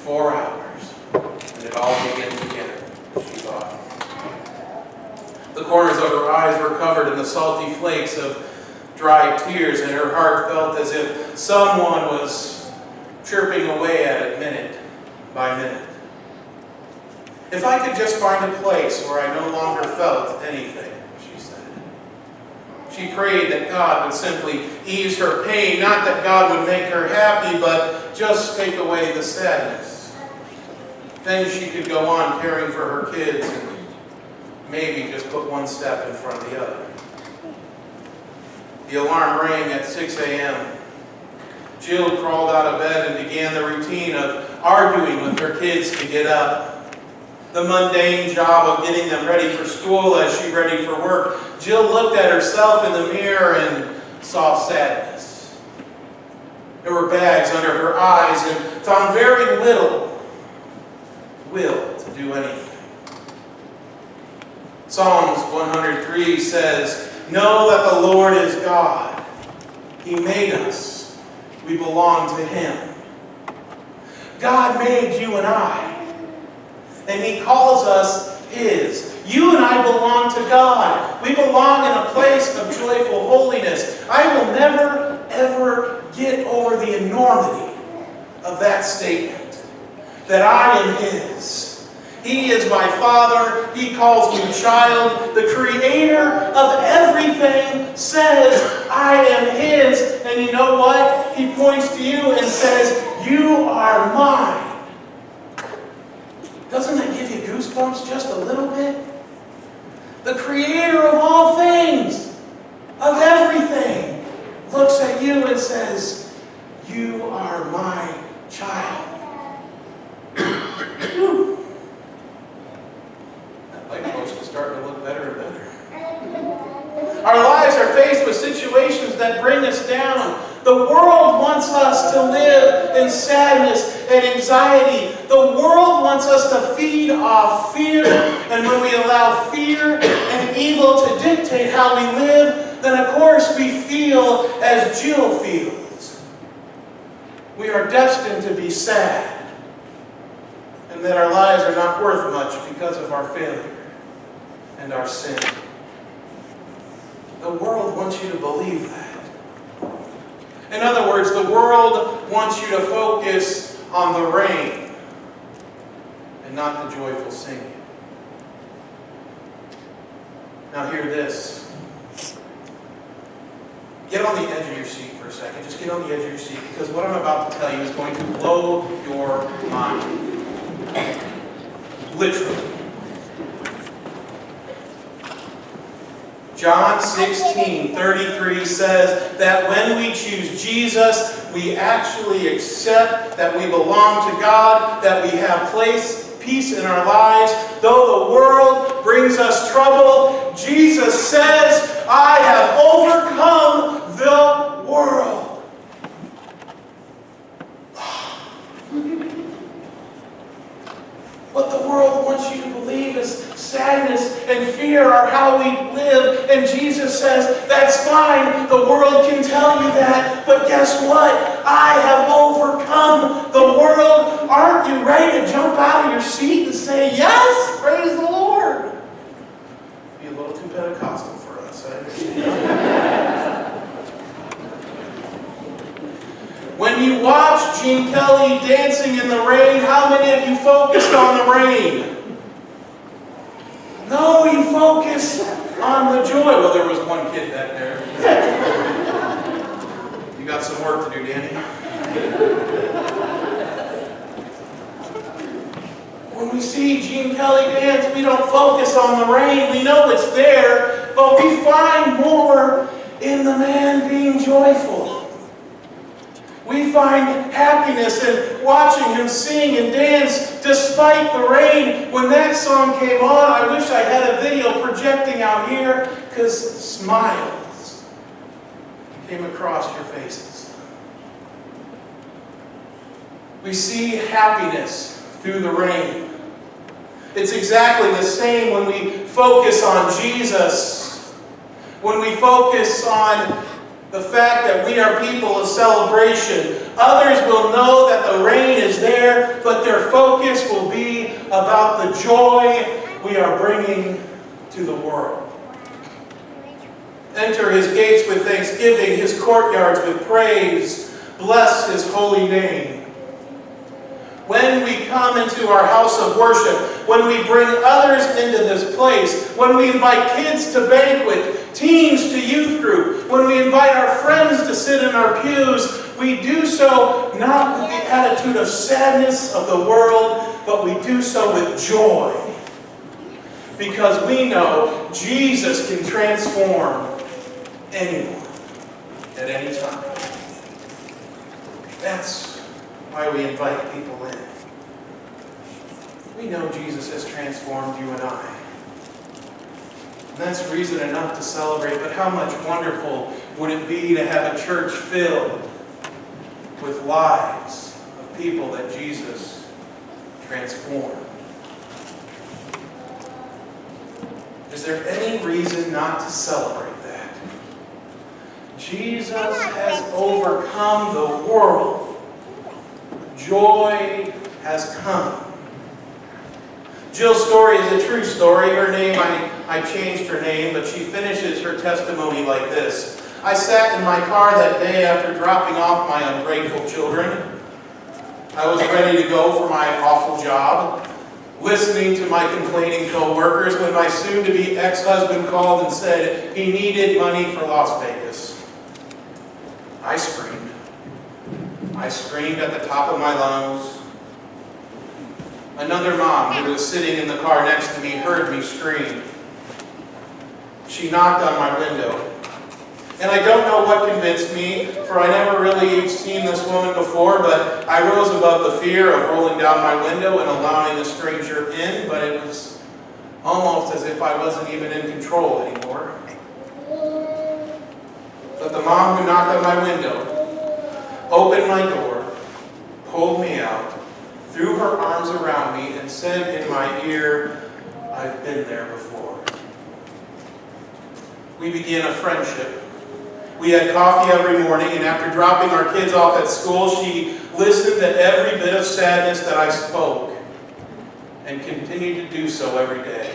4 hours, and it all begins again, she thought. The corners of her eyes were covered in the salty flakes of dried tears, and her heart felt as if someone was chirping away at it minute by minute. If I could just find a place where I no longer felt anything, she said. She prayed that God would simply ease her pain, not that God would make her happy, but just take away the sadness. Then she could go on caring for her kids and maybe just put one step in front of the other. The alarm rang at 6 a.m. Jill crawled out of bed and began the routine of arguing with her kids to get up. The mundane job of getting them ready for school as she ready for work. Jill looked at herself in the mirror and saw sadness. There were bags under her eyes and found very little will to do anything. Psalms 103 says, "Know that the Lord is God. He made us. We belong to Him." God made you and I. And He calls us His. You and I belong to God. We belong in a place of joyful holiness. I will never, ever get over the enormity of that statement. That I am His. He is my Father. He calls me child. The Creator of everything says, I am His. And you know what? He points to you and says, you are mine. Doesn't that give you goosebumps just a little bit? The Creator of all things, of everything, looks at you and says, you are my child. That light post is starting to look better and better. Our lives are faced with situations that bring us down. The world wants us to live in sadness and anxiety. The world wants us to feed off fear. And when we allow fear and evil to dictate how we live, then of course we feel as Jill feels. We are destined to be sad. And that our lives are not worth much because of our failure and our sin. The world wants you to believe that. In other words, the world wants you to focus on the rain and not the joyful singing. Now hear this. Get on the edge of your seat for a second. Just get on the edge of your seat, because what I'm about to tell you is going to blow your mind. Literally. John 16:33 says that when we choose Jesus, we actually accept that we belong to God, that we have peace in our lives. Though the world brings us trouble, Jesus says, I have overcome the world. What the world wants you to believe is sadness and fear are how we live. And Jesus says, that's fine. The world can tell you that. But guess what? I have overcome the world. Aren't you ready to jump out of your seat and say, yes, praise the Lord? Be a little too Pentecostal for us, I understand. When you watch Gene Kelly dancing in the rain, how many of you focused on the rain? No, you focus on the joy. Well, there was one kid back there. You got some work to do, Danny. When we see Gene Kelly dance, we don't focus on the rain. We know it's there, but we find more in the man being joyful. We find happiness in watching him sing and dance despite the rain. When that song came on, I wish I had a video projecting out here, because smiles came across your faces. We see happiness through the rain. It's exactly the same when we focus on Jesus. When we focus on the fact that we are people of celebration. Others will know that the rain is there, but but their focus will be about the joy we are bringing to the world. Enter his gates with thanksgiving, his courtyards with praise. Bless his holy name. When we come into our house of worship, when we bring others into this place, when we invite kids to banquet, teens to youth group, when we invite our friends to sit in our pews, we do so not with the attitude of sadness of the world, but we do so with joy. Because we know Jesus can transform anyone at any time. That's why we invite people in. We know Jesus has transformed you and I. And that's reason enough to celebrate, but how much wonderful would it be to have a church filled with lives of people that Jesus transformed? Is there any reason not to celebrate that? Jesus has overcome the world. Joy has come. Jill's story is a true story. Her name, I changed her name, but she finishes her testimony like this. I sat in my car that day after dropping off my ungrateful children. I was ready to go for my awful job, listening to my complaining co-workers when my soon-to-be ex-husband called and said he needed money for Las Vegas. I screamed. I screamed at the top of my lungs. Another mom who was sitting in the car next to me heard me scream. She knocked on my window. And I don't know what convinced me, for I never really seen this woman before, but I rose above the fear of rolling down my window and allowing the stranger in, but it was almost as if I wasn't even in control anymore. But the mom who knocked on my window opened my door, pulled me out, threw her arms around me, and said in my ear, "I've been there before." We began a friendship. We had coffee every morning, and after dropping our kids off at school, she listened to every bit of sadness that I spoke, and continued to do so every day.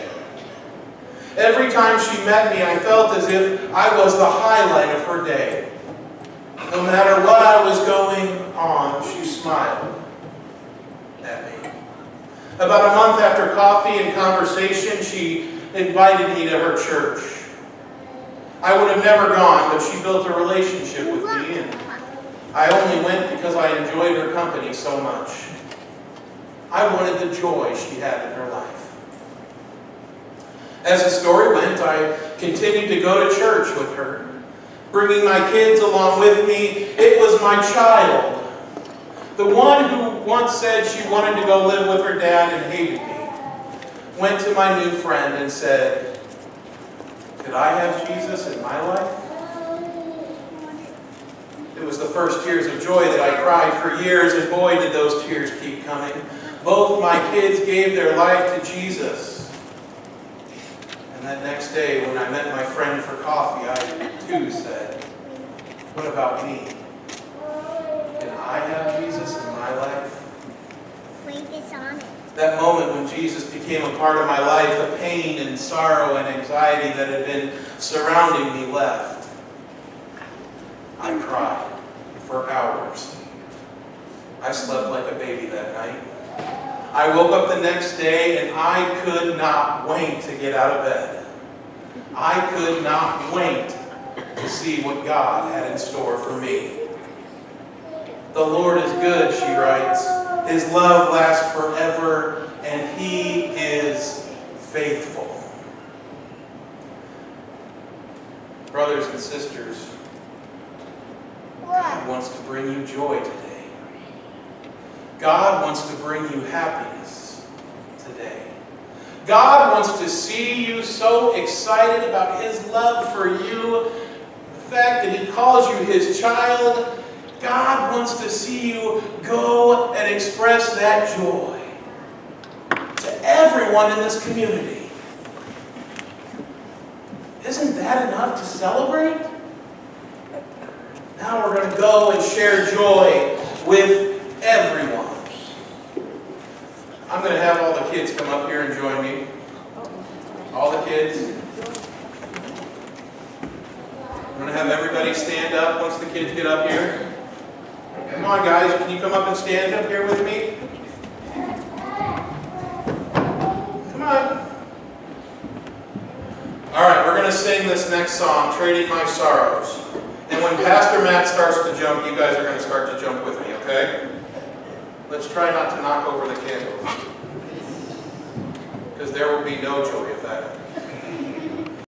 Every time she met me, I felt as if I was the highlight of her day. No matter what I was going on, she smiled at me. About a month after coffee and conversation, she invited me to her church. I would have never gone, but she built a relationship with me, and I only went because I enjoyed her company so much. I wanted the joy she had in her life. As the story went, I continued to go to church with her, bringing my kids along with me. It was my child, the one who once said she wanted to go live with her dad and hated me, went to my new friend and said, "Could I have Jesus in my life?" It was the first tears of joy that I cried for years, and boy, did those tears keep coming. Both my kids gave their life to Jesus. And that next day, when I met my friend for coffee, I too said, "What about me? Can I have Jesus in my life?" That moment when Jesus became a part of my life, the pain and sorrow and anxiety that had been surrounding me left. I cried for hours. I slept like a baby that night. I woke up the next day and I could not wait to get out of bed. I could not wait to see what God had in store for me. "The Lord is good," she writes. "His love lasts forever, and He is faithful." Brothers and sisters, God wants to bring you joy today. God wants to bring you happiness today. God wants to see you so excited about His love for you, the fact that He calls you His child. God wants to see you go and express that joy to everyone in this community. Isn't that enough to celebrate? Now we're going to go and share joy with everyone. I'm going to have all the kids come up here and join me. All the kids. I'm going to have everybody stand up once the kids get up here. Come on, guys. Can you come up and stand up here with me? Come on. All right, we're going to sing this next song, Trading My Sorrows. And when Pastor Matt starts to jump, you guys are going to start to jump with me, okay? Let's try not to knock over the candles, because there will be no joy if that happens.